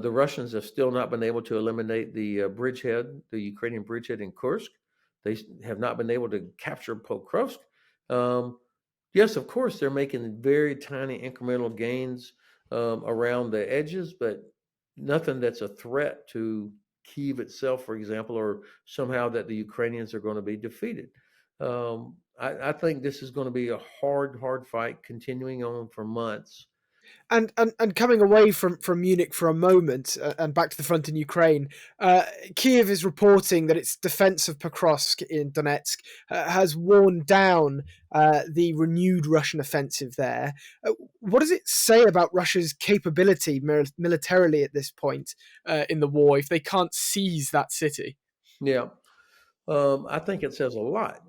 The Russians have still not been able to eliminate the bridgehead, the Ukrainian bridgehead in Kursk. They have not been able to capture Pokrovsk. Um, yes, of course, they're making very tiny incremental gains around the edges, but nothing that's a threat to Kyiv itself, for example, or somehow that the Ukrainians are going to be defeated. I think this is going to be a hard fight continuing on for months. And coming away from Munich for a moment and back to the front in Ukraine, Kiev is reporting that its defense of Pokrovsk in Donetsk has worn down the renewed Russian offensive there. What does it say about Russia's capability militarily at this point in the war if they can't seize that city? Yeah, I think it says a lot.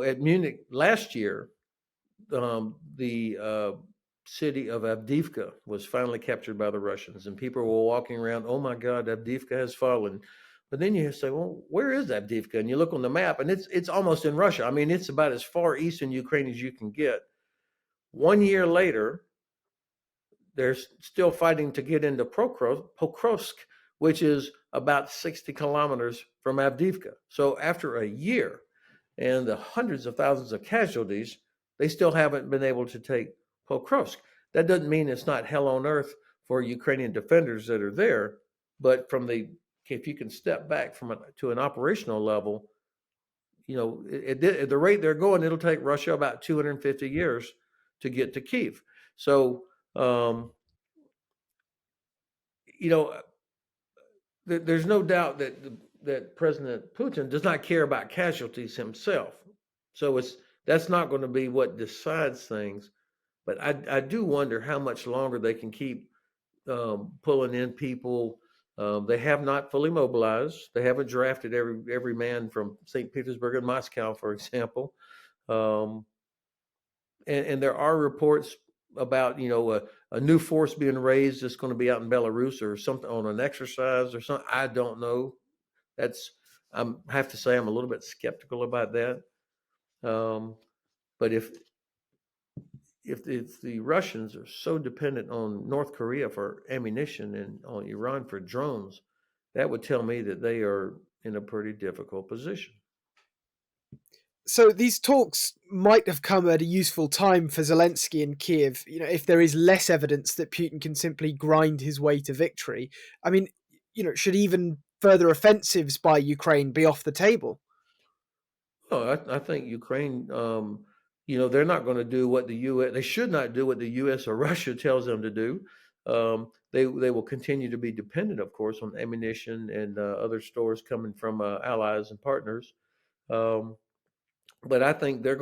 At Munich last year, the city of Avdiivka was finally captured by the Russians, and people were walking around, "Oh my God, Avdiivka has fallen." But then you say, "Well, where is Avdiivka?" And you look on the map, and it's almost in Russia. I mean, it's about as far east in Ukraine as you can get. 1 year later, they're still fighting to get into Pokrovsk, which is about 60 kilometers from Avdiivka. So after a year and the hundreds of thousands of casualties, they still haven't been able to take Pokrovsk. That doesn't mean it's not hell on earth for Ukrainian defenders that are there, but if you can step back to an operational level, at the rate they're going, it'll take Russia about 250 years to get to Kyiv. So, you know, there's no doubt that President Putin does not care about casualties himself. So that's not going to be what decides things. But I do wonder how much longer they can keep pulling in people. They have not fully mobilized. They haven't drafted every man from St. Petersburg and Moscow, for example. Um, and there are reports about a new force being raised that's going to be out in Belarus or something on an exercise or something. I don't know. I have to say I'm a little bit skeptical about that. But if the Russians are so dependent on North Korea for ammunition and on Iran for drones, that would tell me that they are in a pretty difficult position. So these talks might have come at a useful time for Zelensky in Kiev, if there is less evidence that Putin can simply grind his way to victory. I mean, should even further offensives by Ukraine be off the table? Oh, I think Ukraine, they're not going to do what the U.S. They should not do what the U.S. or Russia tells them to do. They will continue to be dependent, of course, on ammunition and other stores coming from allies and partners. Um, but I think they're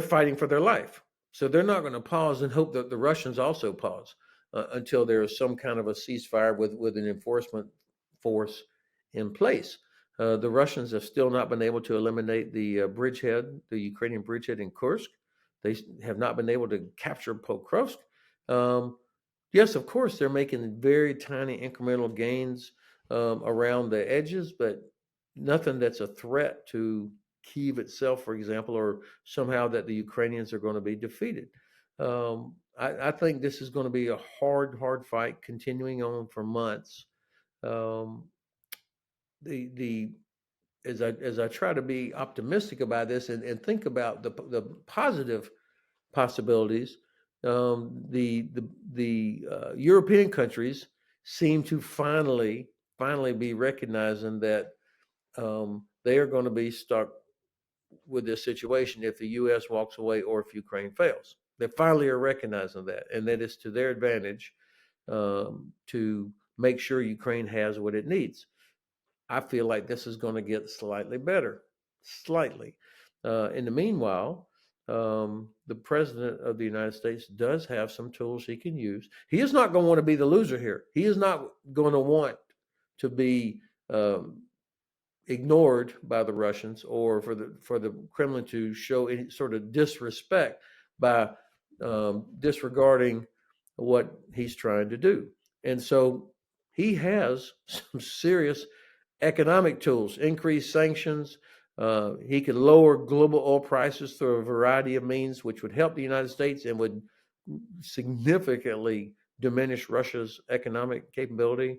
fighting for their life. So they're not going to pause and hope that the Russians also pause until there is some kind of a ceasefire with an enforcement force in place. The Russians have still not been able to eliminate the bridgehead, the Ukrainian bridgehead in Kursk. They have not been able to capture Pokrovsk. Um, yes, of course, they're making very tiny incremental gains around the edges, but nothing that's a threat to Kyiv itself, for example, or somehow that the Ukrainians are going to be defeated. I think this is going to be a hard fight continuing on for months. Um, the as I try to be optimistic about this and think about the positive possibilities, the European countries seem to finally be recognizing that they are going to be stuck with this situation if the U.S. walks away or if Ukraine fails. They finally are recognizing that, and that it's to their advantage to make sure Ukraine has what it needs. I feel like this is going to get slightly better, slightly. In the meanwhile, the president of the United States does have some tools he can use. He is not going to want to be the loser here. He is not going to want to be ignored by the Russians or for the Kremlin to show any sort of disrespect by disregarding what he's trying to do. And so he has some serious economic tools, increase sanctions. He could lower global oil prices through a variety of means, which would help the United States and would significantly diminish Russia's economic capability,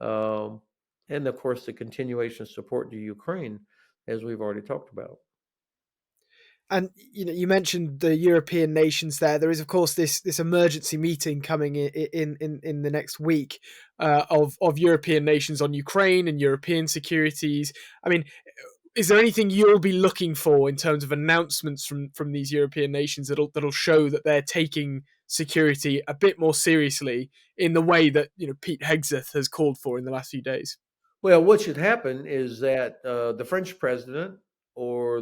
um, and of course the continuation of support to Ukraine, as we've already talked about. And you mentioned the European nations there. There is, of course, this emergency meeting coming in the next week of European nations on Ukraine and European securities. I mean, is there anything you'll be looking for in terms of announcements from these European nations that'll show that they're taking security a bit more seriously in the way that Pete Hegseth has called for in the last few days? Well, what should happen is that the French president or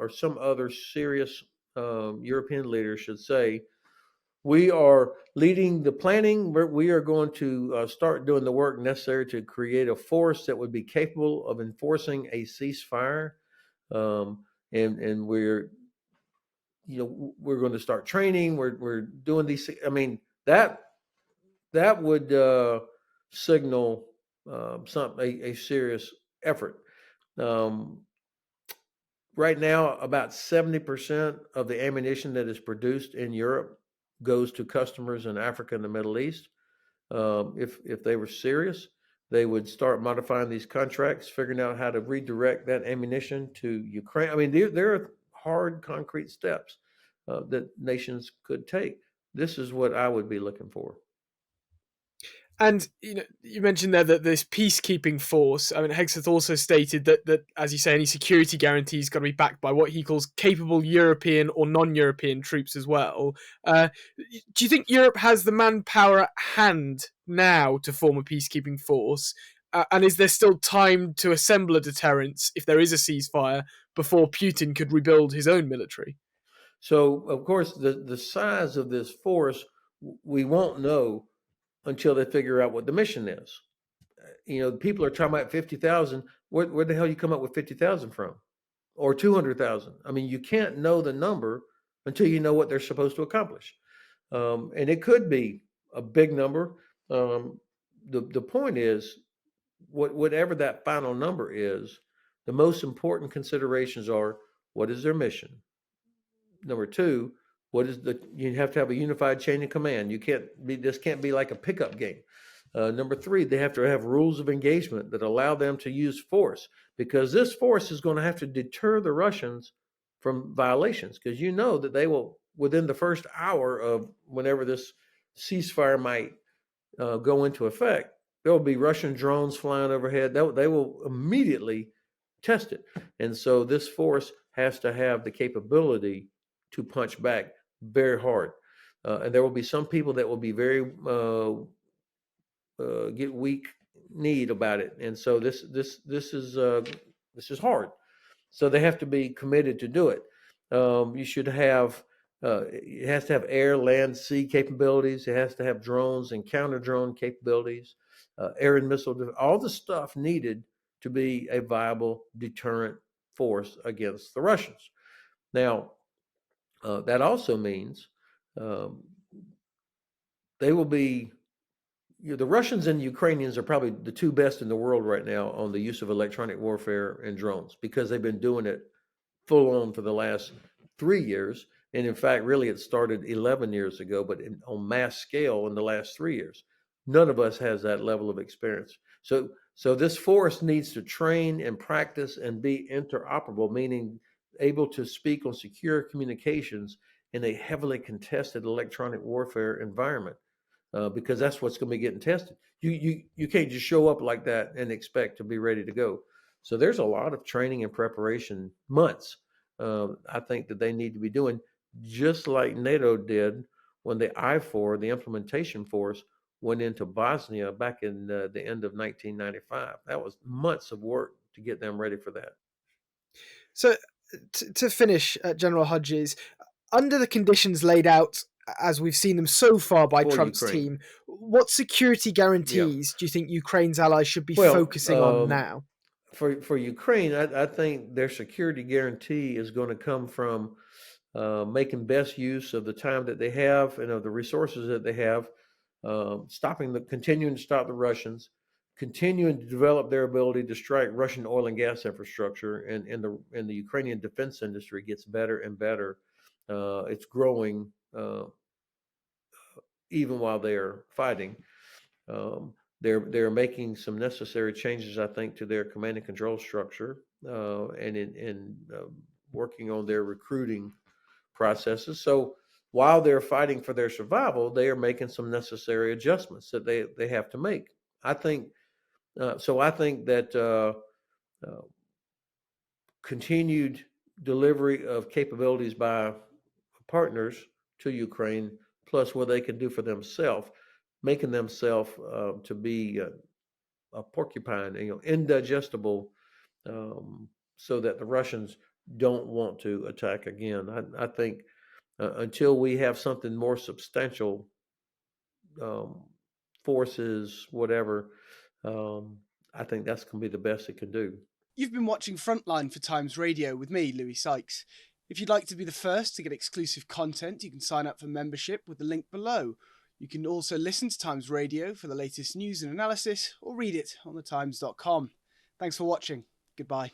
some other serious European leader should say, we are leading the planning. We are going to start doing the work necessary to create a force that would be capable of enforcing a ceasefire. Um, and we're going to start training. We're doing these. I mean, that would signal a serious effort. Um, right now, about 70% of the ammunition that is produced in Europe goes to customers in Africa and the Middle East. If they were serious, they would start modifying these contracts, figuring out how to redirect that ammunition to Ukraine. I mean, there are hard, concrete steps that nations could take. This is what I would be looking for. And you mentioned there that this peacekeeping force. I mean, Hegseth also stated that as you say, any security guarantees got to be backed by what he calls capable European or non-European troops as well. Do you think Europe has the manpower at hand now to form a peacekeeping force? And is there still time to assemble a deterrence if there is a ceasefire before Putin could rebuild his own military? So, of course, the size of this force we won't know until they figure out what the mission is. People are talking about 50,000. Where the hell you come up with 50,000 from, or 200,000? I mean, you can't know the number until you know what they're supposed to accomplish, and it could be a big number. The point is, whatever that final number is, the most important considerations are: what is their mission? Number two, you have to have a unified chain of command. This can't be like a pickup game. Number three, they have to have rules of engagement that allow them to use force, because this force is going to have to deter the Russians from violations, because that they will, within the first hour of whenever this ceasefire might go into effect, there will be Russian drones flying overhead. They will immediately test it. And so this force has to have the capability to punch back very hard. And there will be some people that will be very get weak need about it. And so this is hard. So they have to be committed to do it. You should have it has to have air, land, sea capabilities. It has to have drones and counter drone capabilities, air and missile, all the stuff needed to be a viable deterrent force against the Russians. Now, that also means um, they will be. The Russians and the Ukrainians are probably the two best in the world right now on the use of electronic warfare and drones, because they've been doing it full on for the last 3 years. And in fact, really, it started 11 years ago, but on mass scale in the last 3 years. None of us has that level of experience. So this force needs to train and practice and be interoperable, meaning able to speak on secure communications in a heavily contested electronic warfare environment, because that's what's going to be getting tested. You can't just show up like that and expect to be ready to go. So there's a lot of training and preparation, months. I think that they need to be doing, just like NATO did when the I-4, the implementation force, went into Bosnia back in the end of 1995. That was months of work to get them ready for that. So, to finish, General Hodges, under the conditions laid out as we've seen them so far by For Trump's Ukraine, team, what security yeah. guarantees do you think Ukraine's allies should be Well, focusing on now? for Ukraine, I think their security guarantee is going to come from making best use of the time that they have and of the resources that they have, continuing to stop the Russians, continuing to develop their ability to strike Russian oil and gas infrastructure, and the Ukrainian defense industry gets better and better. It's growing even while they're fighting. They're making some necessary changes, I think, to their command and control structure, and in working on their recruiting processes. So while they're fighting for their survival, they are making some necessary adjustments that they have to make. I think so. I think that uh, continued delivery of capabilities by partners to Ukraine, plus what they can do for themselves, making themselves to be a porcupine, indigestible, so that the Russians don't want to attack again. I think until we have something more substantial, um, forces, whatever, um, I think that's going to be the best it can do. You've been watching Frontline for Times Radio with me, Louis Sykes. If you'd like to be the first to get exclusive content, you can sign up for membership with the link below. You can also listen to Times Radio for the latest news and analysis, or read it on thetimes.com. Thanks for watching. Goodbye.